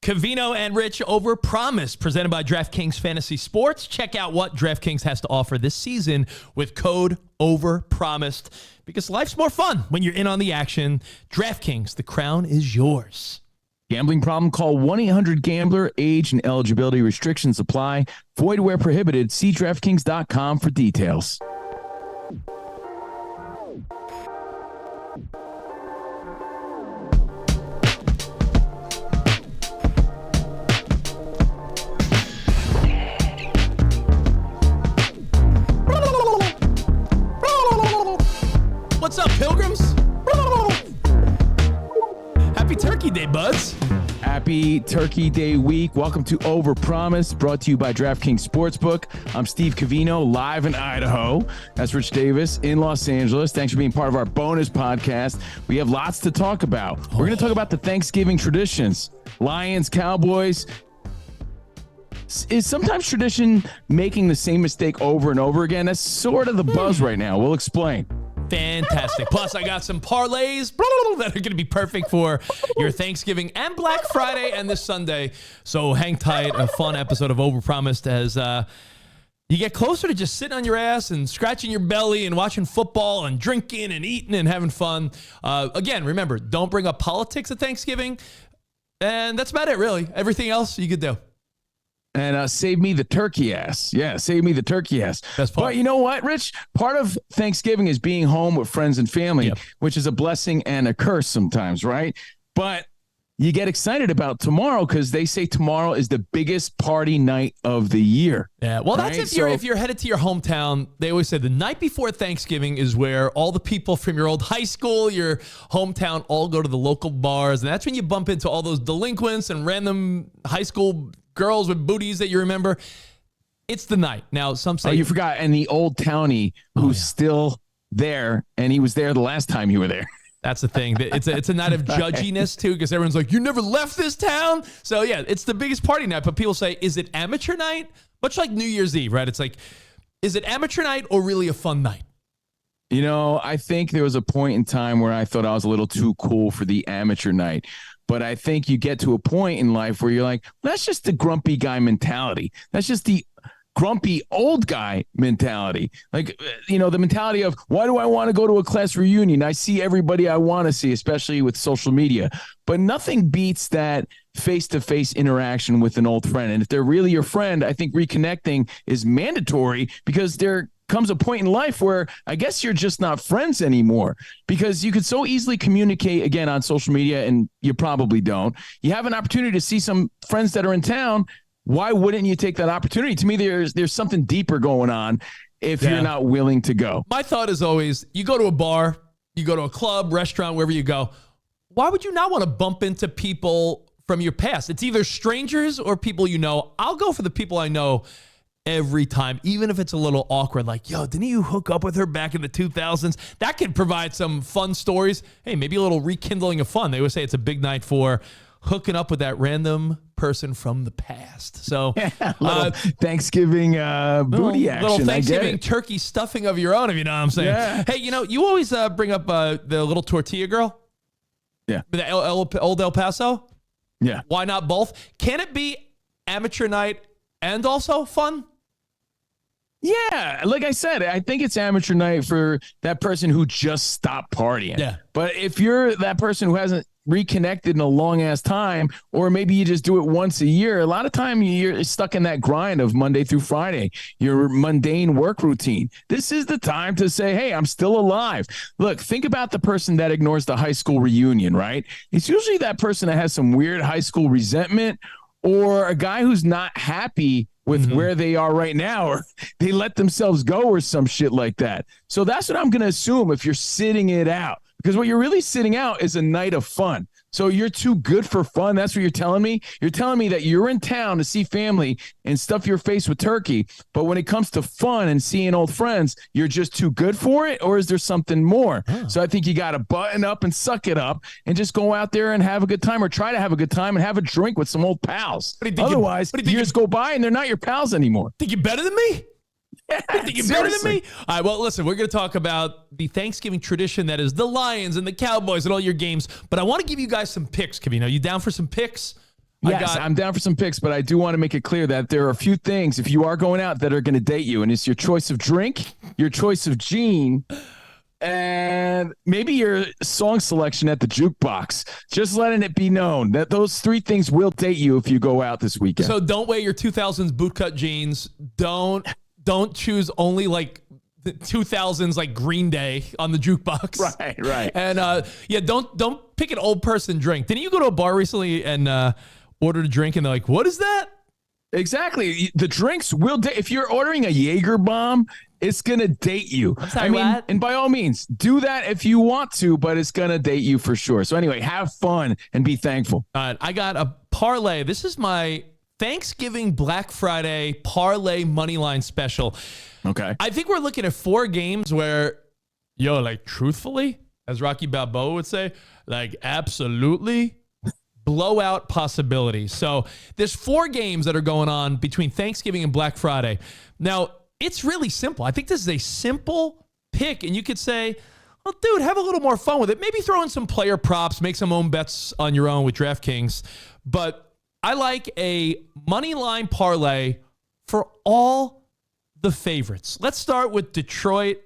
Covino and Rich, Overpromised, presented by DraftKings Fantasy Sports. Check out what DraftKings has to offer this season with code Overpromised, because life's more fun when you're in on the action. DraftKings, the crown is yours. Gambling problem? Call 1-800-GAMBLER. Age and eligibility restrictions apply. Void where prohibited. See DraftKings.com for details. What's up, pilgrims? Happy Turkey Day, buds. Happy Turkey Day week. Welcome to Overpromised, brought to you by DraftKings Sportsbook. I'm Steve Covino, live in Idaho. That's Rich Davis in Los Angeles. Thanks for being part of our bonus podcast. We have lots to talk about. We're going to talk about the Thanksgiving traditions. Lions, Cowboys. Is sometimes tradition making the same mistake over and over again? That's sort of the buzz right now. We'll explain. Fantastic. Plus, I got some parlays that are going to be perfect for your Thanksgiving and Black Friday and this Sunday. So hang tight. A fun episode of Overpromised as you get closer to just sitting on your ass and scratching your belly and watching football and drinking and eating and having fun. Again, remember, don't bring up politics at Thanksgiving. And that's about it, really. Everything else you could do. And save me the turkey ass. Yeah, save me the turkey ass. But you know what, Rich? Part of Thanksgiving is being home with friends and family, which is a blessing and a curse sometimes, right? But you get excited about tomorrow because they say tomorrow is the biggest party night of the year. Yeah, well, right? That's if you're headed to your hometown. They always say the night before Thanksgiving is where all the people from your old high school, your hometown, all go to the local bars. And that's when you bump into all those delinquents and random high school girls with booties that you remember. It's the night. Now, some say... Oh, you forgot. And the old townie who's still there, and he was there the last time you were there. That's the thing. It's a night of judginess, too, because everyone's like, you never left this town? So, yeah, it's the biggest party night. But people say, is it amateur night? Much like New Year's Eve, right? It's like, is it amateur night or really a fun night? You know, I think there was a point in time where I thought I was a little too cool for the amateur night. But I think you get to a point in life where you're like, that's just the grumpy guy mentality. That's just the grumpy old guy mentality. Like, you know, the mentality of, why do I want to go to a class reunion? I see everybody I want to see, especially with social media. But nothing beats that face-to-face interaction with an old friend. And if they're really your friend, I think reconnecting is mandatory, because there comes a point in life where I guess you're just not friends anymore, because you could so easily communicate again on social media, and you probably don't. You have an opportunity to see some friends that are in town. Why wouldn't you take that opportunity? To me, there's something deeper going on if you're not willing to go. My thought is always, you go to a bar, you go to a club, restaurant, wherever you go. Why would you not want to bump into people from your past? It's either strangers or people you know. I'll go for the people I know every time, even if it's a little awkward, like, yo, didn't you hook up with her back in the 2000s? That could provide some fun stories. Hey, maybe a little rekindling of fun. They always say it's a big night for hooking up with that random person from the past. So Thanksgiving booty action. Little Thanksgiving turkey stuffing of your own, if you know what I'm saying. Yeah. Hey, you know, you always bring up the little tortilla girl. Yeah. The old El Paso. Yeah. Why not both? Can it be amateur night and also fun? Yeah, like I said, I think it's amateur night for that person who just stopped partying. Yeah. But if you're that person who hasn't reconnected in a long ass time, or maybe you just do it once a year, a lot of time you're stuck in that grind of Monday through Friday, your mundane work routine. This is the time to say, hey, I'm still alive. Look, think about the person that ignores the high school reunion, right? It's usually that person that has some weird high school resentment, or a guy who's not happy with where they are right now, or they let themselves go or some shit like that. So that's what I'm going to assume if you're sitting it out, because what you're really sitting out is a night of fun. So you're too good for fun. That's what you're telling me. You're telling me that you're in town to see family and stuff your face with turkey, but when it comes to fun and seeing old friends, you're just too good for it? Or is there something more? Oh. So I think you got to button up and suck it up and just go out there and have a good time, or try to have a good time and have a drink with some old pals. Otherwise, years go by and they're not your pals anymore. Think you're better than me? Yeah, think you're better than me? All right, well, listen, we're going to talk about the Thanksgiving tradition that is the Lions and the Cowboys and all your games, but I want to give you guys some picks, Covino. You down for some picks? Yes, I'm down for some picks, but I do want to make it clear that there are a few things, if you are going out, that are going to date you. And it's your choice of drink, your choice of gene, and maybe your song selection at the jukebox. Just letting it be known that those 3 things will date you if you go out this weekend. So don't wear your 2000s bootcut jeans. Don't choose only like the 2000s like Green Day on the jukebox. Right. And don't pick an old person drink. Didn't you go to a bar recently and ordered a drink and they're like, what is that? Exactly. The drinks will date. If you're ordering a Jaeger bomb, it's going to date you. I mean, what? And by all means, do that if you want to, but it's going to date you for sure. So anyway, have fun and be thankful. All right, I got a parlay. This is my Thanksgiving Black Friday parlay money line special. Okay. I think we're looking at 4 games where, like truthfully, as Rocky Balboa would say, like absolutely blowout possibilities. So there's 4 games that are going on between Thanksgiving and Black Friday. Now, it's really simple. I think this is a simple pick, and you could say, well, dude, have a little more fun with it. Maybe throw in some player props, make some own bets on your own with DraftKings. But I like a money line parlay for all the favorites. Let's start with Detroit.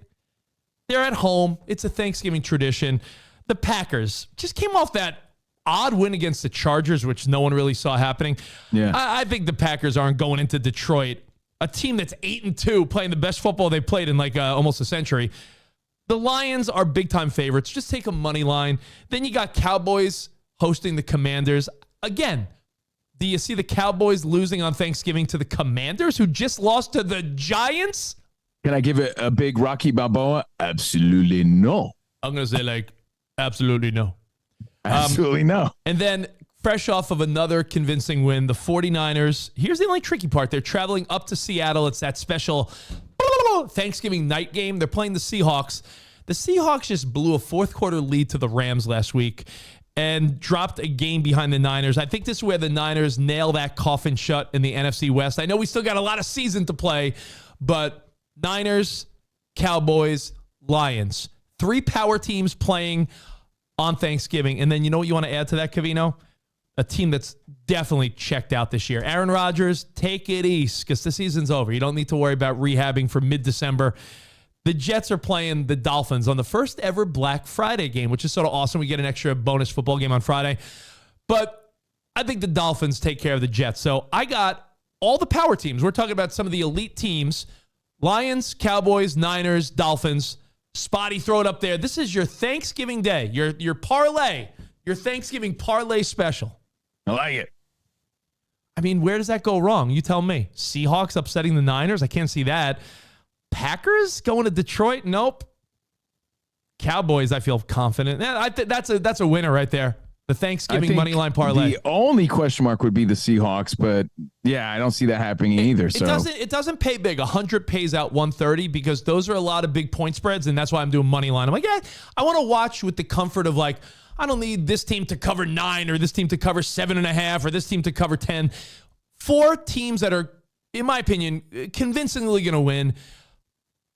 They're at home. It's a Thanksgiving tradition. The Packers just came off that odd win against the Chargers, which no one really saw happening. Yeah, I think the Packers aren't going into Detroit, a team that's 8-2, playing the best football they played in like almost a century. The Lions are big-time favorites. Just take a money line. Then you got Cowboys hosting the Commanders. Again, do you see the Cowboys losing on Thanksgiving to the Commanders, who just lost to the Giants? Can I give it a big Rocky Balboa? Absolutely no. I'm going to say like, absolutely no. Absolutely no. And then fresh off of another convincing win, the 49ers. Here's the only tricky part. They're traveling up to Seattle. It's that special Thanksgiving night game. They're playing the Seahawks. The Seahawks just blew a 4th quarter lead to the Rams last week and dropped a game behind the Niners. I think this is where the Niners nail that coffin shut in the NFC West. I know we still got a lot of season to play, but Niners, Cowboys, Lions. 3 power teams playing on Thanksgiving. And then you know what you want to add to that, Covino? A team that's definitely checked out this year. Aaron Rodgers, take it east because the season's over. You don't need to worry about rehabbing for mid-December. The Jets are playing the Dolphins on the first ever Black Friday game, which is sort of awesome. We get an extra bonus football game on Friday. But I think the Dolphins take care of the Jets. So I got all the power teams. We're talking about some of the elite teams. Lions, Cowboys, Niners, Dolphins. Spotty, throw it up there. This is your Thanksgiving day, your parlay, your Thanksgiving parlay special. I like it. I mean, where does that go wrong? You tell me. Seahawks upsetting the Niners? I can't see that. Packers going to Detroit? Nope. Cowboys, I feel confident. That's a winner right there. The Thanksgiving money line parlay. The only question mark would be the Seahawks, but yeah, I don't see that happening either. It doesn't pay big. 100 pays out 130 because those are a lot of big point spreads, and that's why I'm doing money line. I'm like, I want to watch with the comfort of like, I don't need this team to cover 9 or this team to cover 7.5 or this team to cover 10. 4 teams that are, in my opinion, convincingly going to win.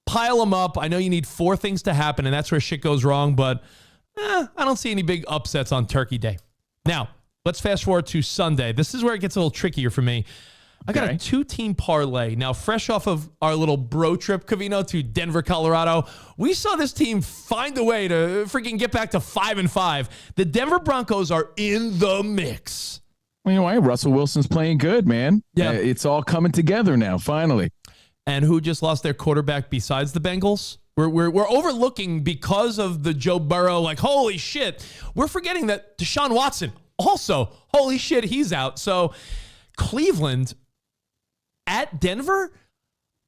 Pile them up. I know you need 4 things to happen, and that's where shit goes wrong, but I don't see any big upsets on Turkey Day. Now, let's fast forward to Sunday. This is where it gets a little trickier for me. I got a 2-team parlay. Now, fresh off of our little bro trip, Covino, to Denver, Colorado, we saw this team find a way to freaking get back to 5-5. The Denver Broncos are in the mix. Well, you know why? Russell Wilson's playing good, man. Yeah. It's all coming together now, finally. And who just lost their quarterback besides the Bengals? We're overlooking because of the Joe Burrow, like, holy shit. We're forgetting that Deshaun Watson also, holy shit, he's out. So Cleveland at Denver,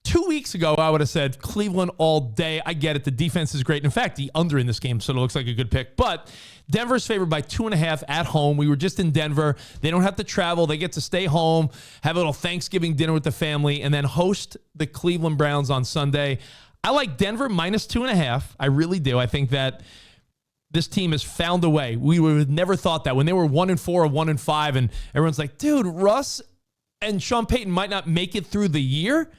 2 weeks ago, I would have said Cleveland all day. I get it. The defense is great. In fact, the under in this game sort of looks like a good pick. But Denver's favored by 2.5 at home. We were just in Denver. They don't have to travel. They get to stay home, have a little Thanksgiving dinner with the family, and then host the Cleveland Browns on Sunday. I like Denver minus 2.5. I really do. I think that this team has found a way. We would have never thought that when they were 1-4 or 1-5, and everyone's like, dude, Russ and Sean Payton might not make it through the year.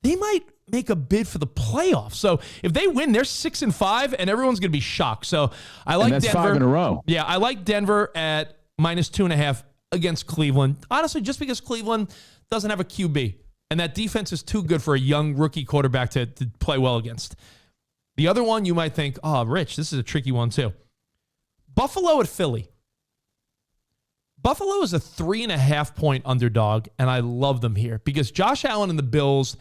They might make a bid for the playoffs. So if they win, they're 6-5, and everyone's going to be shocked. So I like and that's Denver. 5 in a row. Yeah, I like Denver at minus 2.5 against Cleveland. Honestly, just because Cleveland doesn't have a QB. And that defense is too good for a young rookie quarterback to play well against. The other one you might think, oh, Rich, this is a tricky one too. Buffalo at Philly. Buffalo is a 3.5-point underdog, and I love them here because Josh Allen and the Bills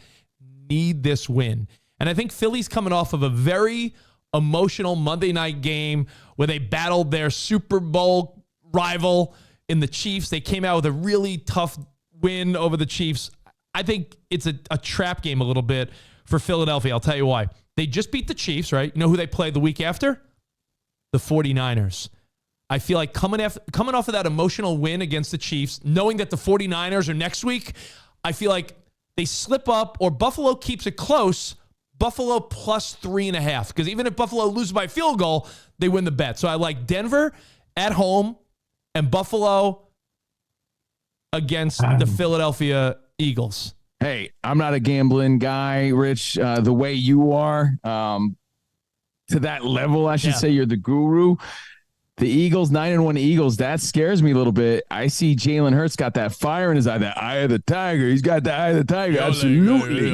need this win. And I think Philly's coming off of a very emotional Monday night game where they battled their Super Bowl rival in the Chiefs. They came out with a really tough win over the Chiefs. I think it's a trap game a little bit for Philadelphia. I'll tell you why. They just beat the Chiefs, right? You know who they play the week after? The 49ers. I feel like coming off of that emotional win against the Chiefs, knowing that the 49ers are next week, I feel like they slip up or Buffalo keeps it close. Buffalo plus 3.5. Because even if Buffalo loses by field goal, they win the bet. So I like Denver at home and Buffalo against the Philadelphia Eagles. Hey, I'm not a gambling guy, Rich. The way you are, to that level, I should say, you're the guru. The Eagles, 9-1 Eagles, that scares me a little bit. I see Jalen Hurts got that fire in his eye, that eye of the tiger. He's got the eye of the tiger. Absolutely.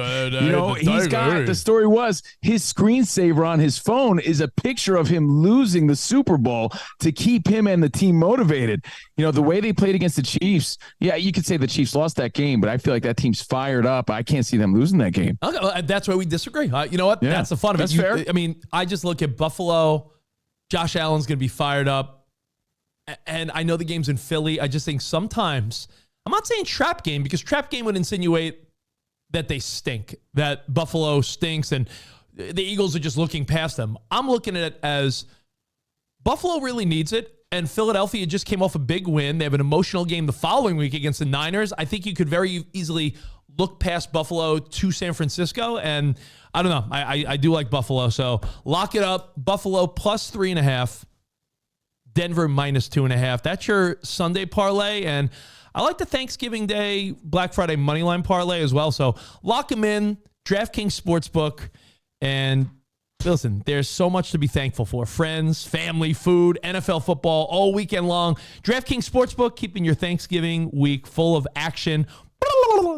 He's got, the story was his screensaver on his phone is a picture of him losing the Super Bowl to keep him and the team motivated. The way they played against the Chiefs, you could say the Chiefs lost that game, but I feel like that team's fired up. I can't see them losing that game. Okay, well, that's why we disagree. You know what? Yeah, that's the fun of it. That's fair. I mean, I just look at Buffalo. Josh Allen's going to be fired up. And I know the game's in Philly. I just think sometimes, I'm not saying trap game because trap game would insinuate that they stink, that Buffalo stinks and the Eagles are just looking past them. I'm looking at it as Buffalo really needs it. And Philadelphia just came off a big win. They have an emotional game the following week against the Niners. I think you could very easily look past Buffalo to San Francisco. And I don't know. I do like Buffalo. So lock it up. Buffalo plus 3.5. Denver minus 2.5. That's your Sunday parlay. And I like the Thanksgiving Day, Black Friday moneyline parlay as well. So lock them in. DraftKings Sportsbook. And listen, there's so much to be thankful for. Friends, family, food, NFL football all weekend long. DraftKings Sportsbook, keeping your Thanksgiving week full of action.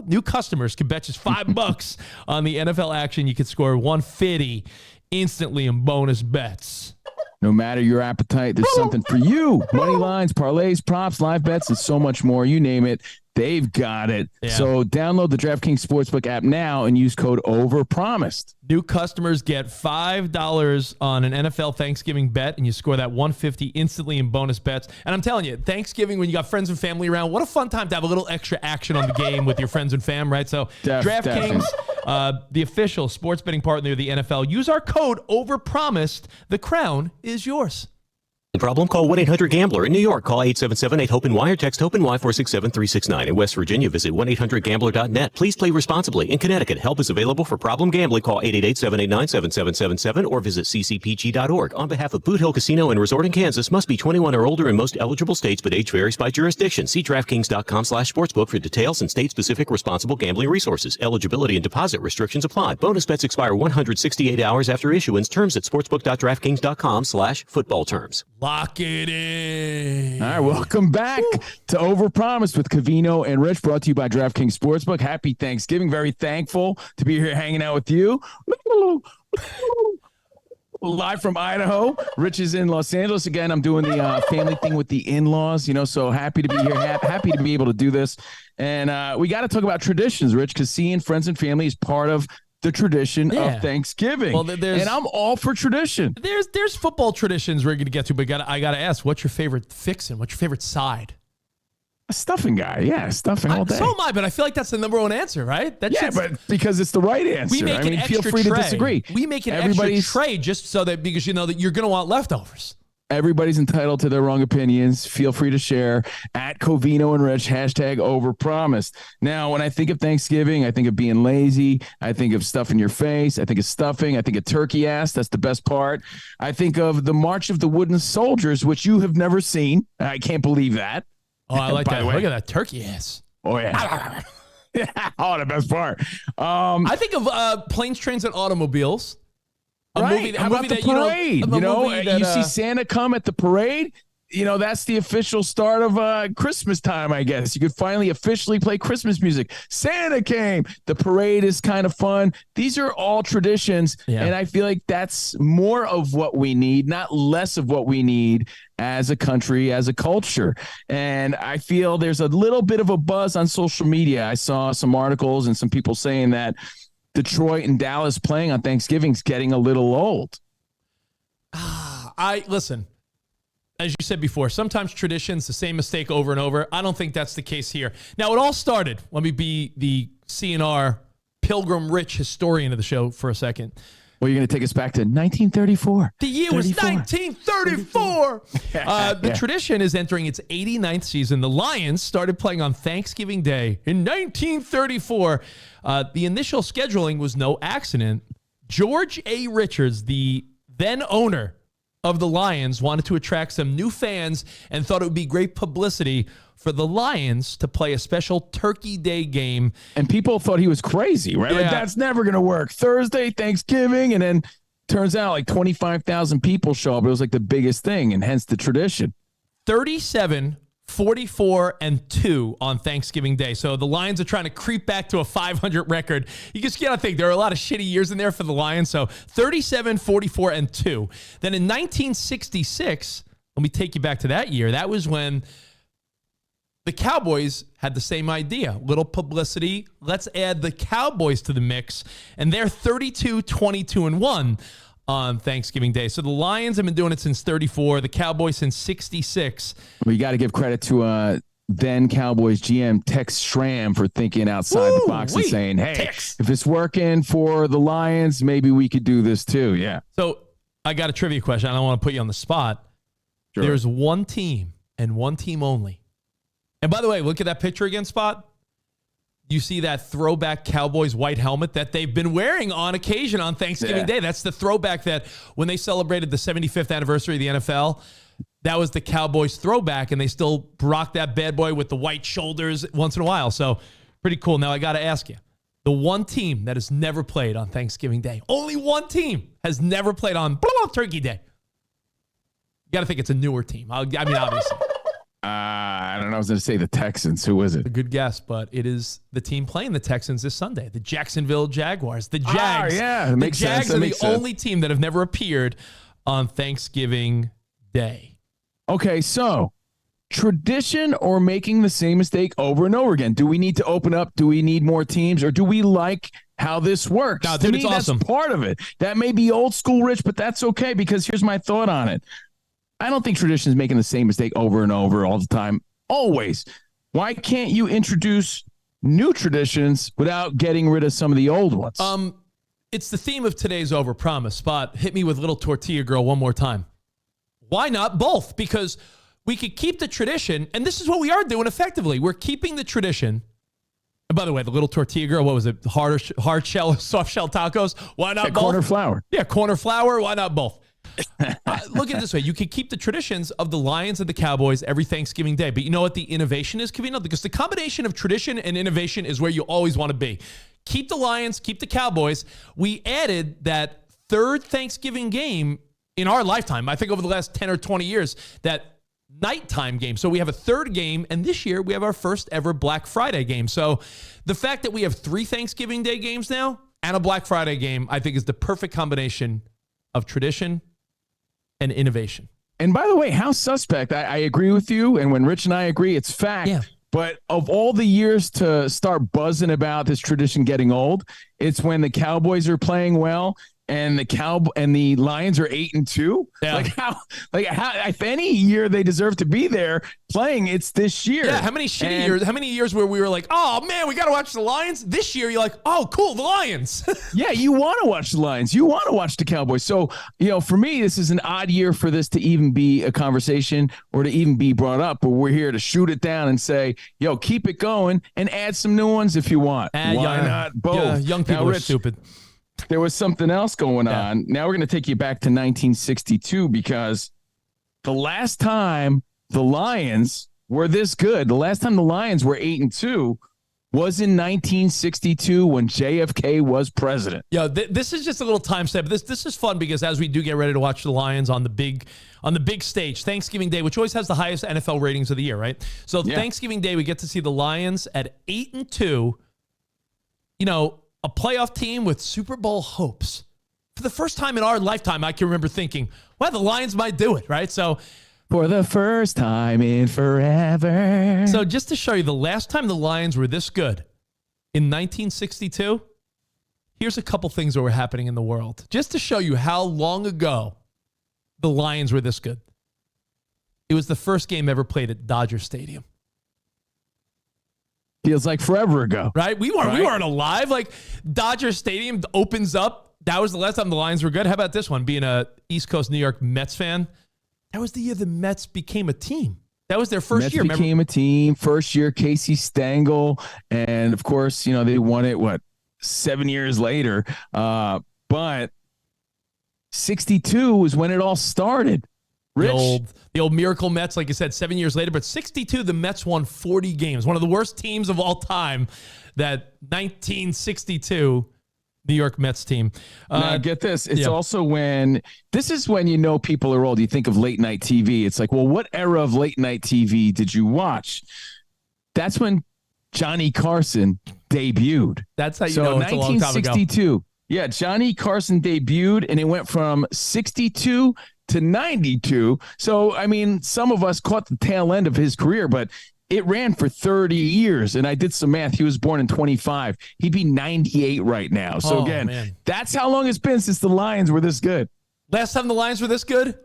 New customers can bet just $5 on the NFL action. You can score $150 instantly in bonus bets. No matter your appetite, there's something for you. Money lines, parlays, props, live bets, and so much more. You name it, they've got it. Yeah. So download the DraftKings Sportsbook app now and use code OVERPROMISED. New customers get $5 on an NFL Thanksgiving bet, and you score that $150 instantly in bonus bets. And I'm telling you, Thanksgiving, when you got friends and family around, what a fun time to have a little extra action on the game with your friends and fam, right? So DraftKings, the official sports betting partner of the NFL, use our code OVERPROMISED. The crown is yours. Problem? Call 1-800-GAMBLER. In New York, call 877-8-HOPE-NY or text HOPE-NY 467-369. In West Virginia, visit 1-800-GAMBLER.net. Please play responsibly. In Connecticut, help is available for problem gambling. Call 888-789-7777 or visit ccpg.org. On behalf of Boot Hill Casino and Resort in Kansas, must be 21 or older in most eligible states, but age varies by jurisdiction. See DraftKings.com/sportsbook for details and state-specific responsible gambling resources. Eligibility and deposit restrictions apply. Bonus bets expire 168 hours after issuance. Terms at sportsbook.draftkings.com/football terms. Lock it in. All right, welcome back to Overpromised with Covino and Rich, brought to you by DraftKings Sportsbook. Happy Thanksgiving. Very thankful to be here hanging out with you. Live from Idaho. Rich is in Los Angeles. Again, I'm doing the family thing with the in-laws, so happy to be here, happy to be able to do this. And we got to talk about traditions, Rich, because seeing friends and family is part of the tradition of Thanksgiving. Well, and I'm all for tradition. There's football traditions we're going to get to, but I got to ask, what's your favorite fixin'? What's your favorite side? A stuffing guy. Yeah, stuffing all day. So am I, but I feel like that's the number one answer, right? But because it's the right answer. We make an extra feel free to disagree. We make an extra tray just so that, because you know that you're going to want leftovers. Everybody's entitled to their wrong opinions. Feel free to share at Covino and Rich, #Overpromised. Now, when I think of Thanksgiving, I think of being lazy. I think of stuff in your face. I think of stuffing. I think of turkey ass. That's the best part. I think of the March of the Wooden Soldiers, which you have never seen. I can't believe that. Oh, I like that. Look at that turkey ass. Oh, yeah. Oh, the best part. I think of planes, trains, and automobiles. How about the parade? You see Santa come at the parade. that's the official start of Christmas time, I guess. You could finally officially play Christmas music. Santa came. The parade is kind of fun. These are all traditions, and I feel like that's more of what we need, not less of what we need as a country, as a culture. And I feel there's a little bit of a buzz on social media. I saw some articles and some people saying that Detroit and Dallas playing on Thanksgiving is getting a little old. Listen. As you said before, sometimes tradition's the same mistake over and over. I don't think that's the case here. Now, it all started. Let me be the CNR Pilgrim Rich historian of the show for a second. Well, you're going to take us back to 1934. The year was 1934. The tradition is entering its 89th season. The Lions started playing on Thanksgiving Day in 1934. The initial scheduling was no accident. George A. Richards, the then owner of the Lions, wanted to attract some new fans and thought it would be great publicity for the Lions to play a special Turkey Day game. And people thought he was crazy, right? Yeah. Like, that's never going to work. Thursday, Thanksgiving, and then turns out like 25,000 people show up. It was like the biggest thing, and hence the tradition. 37, 44, and 2 on Thanksgiving Day. So the Lions are trying to creep back to a 500 record. You just got to think there are a lot of shitty years in there for the Lions. So 37, 44, and 2. Then in 1966, let me take you back to that year. That was when the Cowboys had the same idea. Little publicity. Let's add the Cowboys to the mix. And they're 32, 22, and 1 on Thanksgiving Day. So the Lions have been doing it since 34, the Cowboys since 66. Well, you got to give credit to then Cowboys GM Tex Schramm for thinking outside the box and saying, hey, Tex, if it's working for the Lions, maybe we could do this too. Yeah. So I got a trivia question. I don't want to put you on the spot. Sure. There's one team and one team only. And by the way, look at that picture again, Spot. You see that throwback Cowboys white helmet that they've been wearing on occasion on Thanksgiving Day. That's the throwback that when they celebrated the 75th anniversary of the NFL, that was the Cowboys throwback, and they still rock that bad boy with the white shoulders once in a while. So pretty cool. Now I got to ask you, the one team that has never played on Thanksgiving Day, only one team has never played on Turkey Day. You got to think it's a newer team. I mean, obviously. I don't know. I was going to say the Texans. Who is it? A good guess, but it is the team playing the Texans this Sunday, the Jacksonville Jaguars. The Jags. Yeah, the Jags are the only team that have never appeared on Thanksgiving Day. Okay, so tradition or making the same mistake over and over again? Do we need to open up? Do we need more teams? Or do we like how this works? No, dude, it's awesome. That's part of it. That may be old school, Rich, but that's okay, because here's my thought on it. I don't think tradition is making the same mistake over and over all the time. Always. Why can't you introduce new traditions without getting rid of some of the old ones? It's the theme of today's Overpromised. Spot, hit me with Little Tortilla Girl one more time. Why not both? Because we could keep the tradition, and this is what we are doing effectively. We're keeping the tradition. And by the way, the Little Tortilla Girl, what was it? Hard shell, soft shell tacos? Why not both? Corner flour. Yeah, corner flour. Why not both? Look at it this way. You can keep the traditions of the Lions and the Cowboys every Thanksgiving Day. But you know what the innovation is, Covino? Because the combination of tradition and innovation is where you always want to be. Keep the Lions, keep the Cowboys. We added that third Thanksgiving game in our lifetime, I think over the last 10 or 20 years, that nighttime game. So we have a third game, and this year we have our first ever Black Friday game. So the fact that we have 3 Thanksgiving Day games now and a Black Friday game, I think is the perfect combination of tradition and innovation. And by the way, how suspect, I agree with you. And when Rich and I agree, it's fact. Yeah. But of all the years to start buzzing about this tradition getting old, it's when the Cowboys are playing well and the Lions are 8-2. Yeah. Like how if any year they deserve to be there playing, it's this year. Yeah, how many years? How many years where we were like, oh man, we got to watch the Lions? This year, you're like, oh cool, the Lions. Yeah, you want to watch the Lions. You want to watch the Cowboys. So, for me, this is an odd year for this to even be a conversation or to even be brought up. But we're here to shoot it down and say, keep it going and add some new ones if you want. Why not both? Yeah, young people are stupid. There was something else going on. Now we're going to take you back to 1962 because the last time the Lions were this good, the last time the Lions were 8-2 was in 1962 when JFK was president. Yeah, this is just a little time step. This is fun because as we do get ready to watch the Lions on the big stage, Thanksgiving Day, which always has the highest NFL ratings of the year, right? So Thanksgiving Day, we get to see the Lions at 8-2. You know, a playoff team with Super Bowl hopes. For the first time in our lifetime, I can remember thinking, well, the Lions might do it, right? So for the first time in forever. So just to show you, the last time the Lions were this good, in 1962, here's a couple things that were happening in the world. Just to show you how long ago the Lions were this good. It was the first game ever played at Dodger Stadium. Feels like forever ago. Right? We weren't alive. Like, Dodger Stadium opens up. That was the last time the Lions were good. How about this one? Being a East Coast New York Mets fan, that was the year the Mets became a team. That was their first year. Mets became a team. First year, Casey Stengel. And, of course, you know, they won it, 7 years later. But 62 was when it all started. Rich. The old Miracle Mets, like you said, 7 years later. But 62, the Mets won 40 games. One of the worst teams of all time, that 1962 New York Mets team. Now, get this. It's also this is when you know people are old. You think of late night TV. It's like, well, what era of late night TV did you watch? That's when Johnny Carson debuted. That's how you know it's a long time ago. 1962. Yeah, Johnny Carson debuted, and it went from 62 to 92. So, I mean, some of us caught the tail end of his career, but it ran for 30 years, and I did some math. He was born in 25. He'd be 98 right now. So, that's how long it's been since the Lions were this good. Last time the Lions were this good,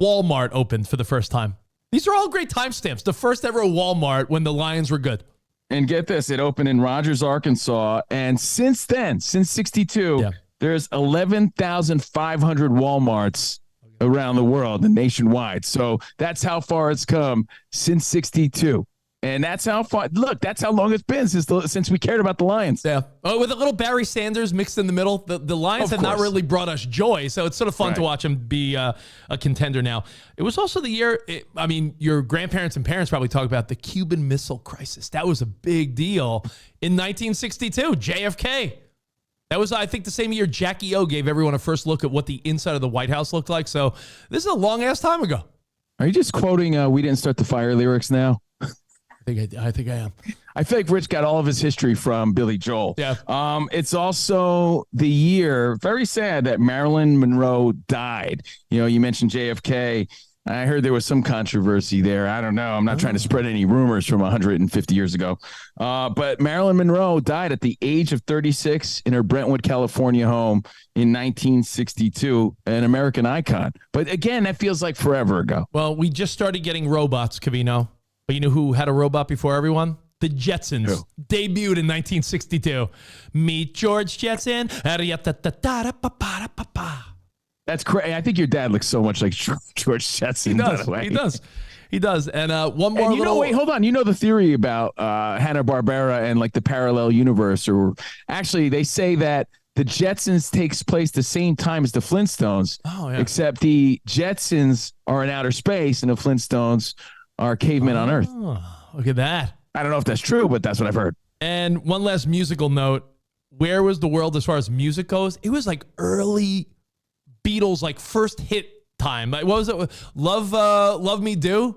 Walmart opened for the first time. These are all great timestamps. The first ever Walmart when the Lions were good. And get this, it opened in Rogers, Arkansas, and since then, since 62, there's 11,500 Walmarts around the world and nationwide. So that's how far it's come since 62. And that's how far, look, that's how long it's been since we cared about the Lions. Yeah. Oh, with a little Barry Sanders mixed in the middle. The Lions have not really brought us joy, so it's sort of fun to watch them be a contender now. It was also the year, your grandparents and parents probably talk about the Cuban Missile Crisis. That was a big deal in 1962, JFK. That was, I think, the same year Jackie O gave everyone a first look at what the inside of the White House looked like. So this is a long-ass time ago. Are you just quoting We Didn't Start the Fire lyrics now? I think I am. I feel like Rich got all of his history from Billy Joel. Yeah. It's also the year, very sad, that Marilyn Monroe died. You know, you mentioned JFK. I heard there was some controversy there. I don't know. I'm not trying to spread any rumors from 150 years ago. But Marilyn Monroe died at the age of 36 in her Brentwood, California home in 1962, an American icon. But again, that feels like forever ago. Well, we just started getting robots, Covino. But you know who had a robot before everyone? The Jetsons. Who? Debuted in 1962. Meet George Jetson. That's crazy. I think your dad looks so much like George Jetson. He does. He does. And one more. And wait, hold on. You know the theory about Hanna-Barbera and like the parallel universe, or actually they say that the Jetsons takes place the same time as the Flintstones. Oh, yeah. Except the Jetsons are in outer space and the Flintstones are cavemen on Earth. Look at that. I don't know if that's true, but that's what I've heard. And one last musical note. Where was the world as far as music goes? It was like early Beatles, like first hit time. Like, what was it? Love Me Do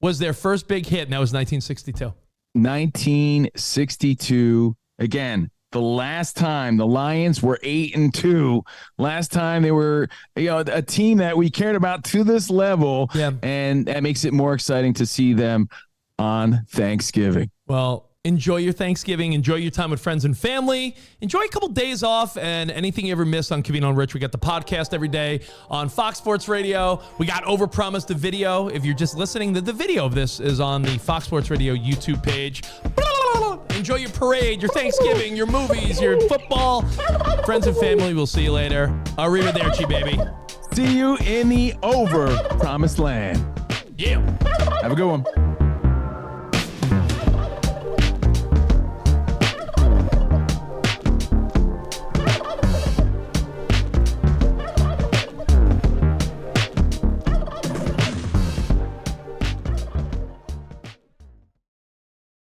was their first big hit, and that was 1962. 1962. Again, the last time the Lions were 8-2, last time they were, a team that we cared about to this level. Yeah. And that makes it more exciting to see them on Thanksgiving. Well, enjoy your Thanksgiving. Enjoy your time with friends and family. Enjoy a couple days off, and anything you ever missed on Covino Rich, we got the podcast every day on Fox Sports Radio. We got Overpromised the video. If you're just listening, the video of this is on the Fox Sports Radio YouTube page. Enjoy your parade, your Thanksgiving, your movies, your football. Friends and family, we'll see you later. Arrivederci, baby. See you in the Overpromised land. Yeah. Have a good one.